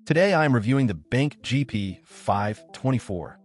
Today I am reviewing the BenQ GP520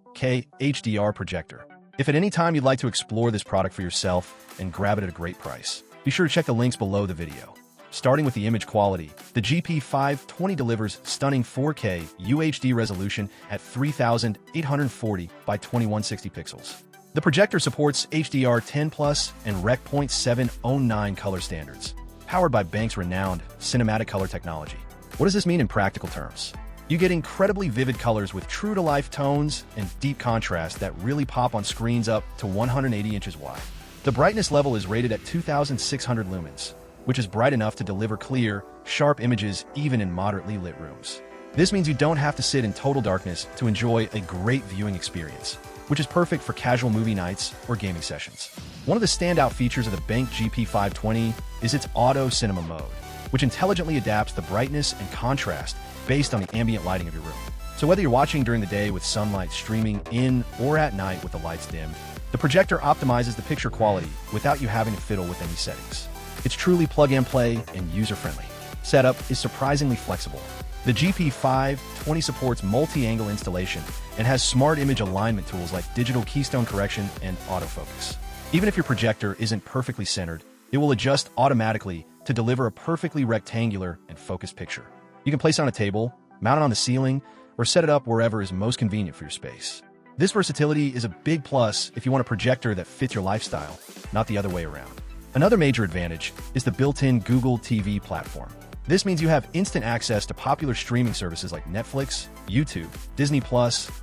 HDR Projector. If at any time you'd like to explore this product for yourself and grab it at a great price, be sure to check the links below the video. Starting with the image quality, the GP520 delivers stunning 4K UHD resolution at 3840 by 2160 pixels. The projector supports HDR 10+ and Rec. .709 color standards, powered by BenQ's renowned cinematic color technology. What does this mean in practical terms? You get incredibly vivid colors with true-to-life tones and deep contrast that really pop on screens up to 180 inches wide. The brightness level is rated at 2600 lumens, which is bright enough to deliver clear, sharp images even in moderately lit rooms. This means you don't have to sit in total darkness to enjoy a great viewing experience, which is perfect for casual movie nights or gaming sessions. One of the standout features of the BenQ GP520 is its Auto Cinema mode, which intelligently adapts the brightness and contrast based on the ambient lighting of your room. So whether you're watching during the day with sunlight streaming in or at night with the lights dimmed, the projector optimizes the picture quality without you having to fiddle with any settings. It's truly plug-and-play and user-friendly. Setup is surprisingly flexible. The GP520 supports multi-angle installation and has smart image alignment tools like digital keystone correction and autofocus. Even if your projector isn't perfectly centered, it will adjust automatically to deliver a perfectly rectangular and focused picture. You can place it on a table, mount it on the ceiling, or set it up wherever is most convenient for your space. This versatility is a big plus if you want a projector that fits your lifestyle, not the other way around. Another major advantage is the built-in Google TV platform. This means you have instant access to popular streaming services like Netflix, YouTube, Disney+,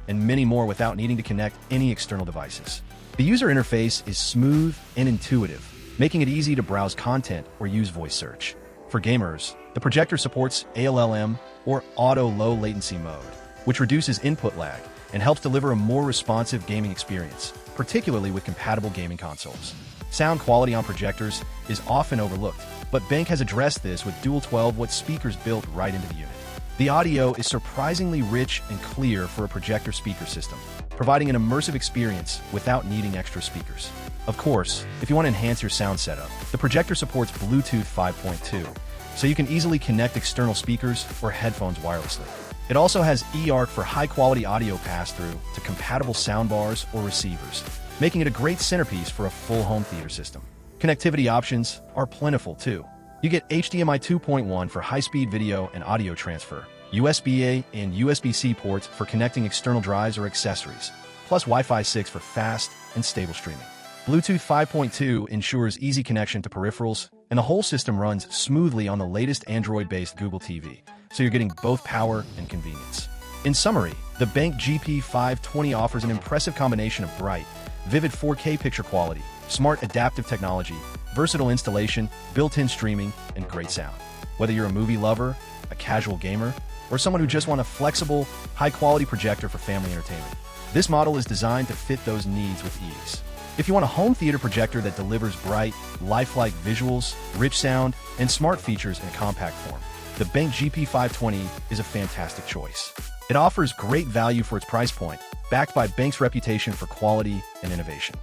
and many more without needing to connect any external devices. The user interface is smooth and intuitive, making it easy to browse content or use voice search. For gamers, the projector supports ALLM or Auto Low Latency mode, which reduces input lag and helps deliver a more responsive gaming experience, particularly with compatible gaming consoles. Sound quality on projectors is often overlooked, but BenQ has addressed this with dual 12-watt speakers built right into the unit. The audio is surprisingly rich and clear for a projector speaker system, providing an immersive experience without needing extra speakers. Of course, if you want to enhance your sound setup, the projector supports Bluetooth 5.2, so you can easily connect external speakers or headphones wirelessly. It also has eARC for high-quality audio pass-through to compatible soundbars or receivers, making it a great centerpiece for a full home theater system. Connectivity options are plentiful too. You get HDMI 2.1 for high-speed video and audio transfer, USB-A and USB-C ports for connecting external drives or accessories, plus Wi-Fi 6 for fast and stable streaming. Bluetooth 5.2 ensures easy connection to peripherals, and the whole system runs smoothly on the latest Android-based Google TV, so you're getting both power and convenience. In summary, the BenQ GP520 offers an impressive combination of bright, vivid 4K picture quality, smart adaptive technology, versatile installation, built-in streaming, and great sound. Whether you're a movie lover, a casual gamer, or someone who just wants a flexible, high-quality projector for family entertainment, this model is designed to fit those needs with ease. If you want a home theater projector that delivers bright, lifelike visuals, rich sound, and smart features in a compact form, the BenQ GP520 is a fantastic choice. It offers great value for its price point, backed by BenQ's reputation for quality and innovation.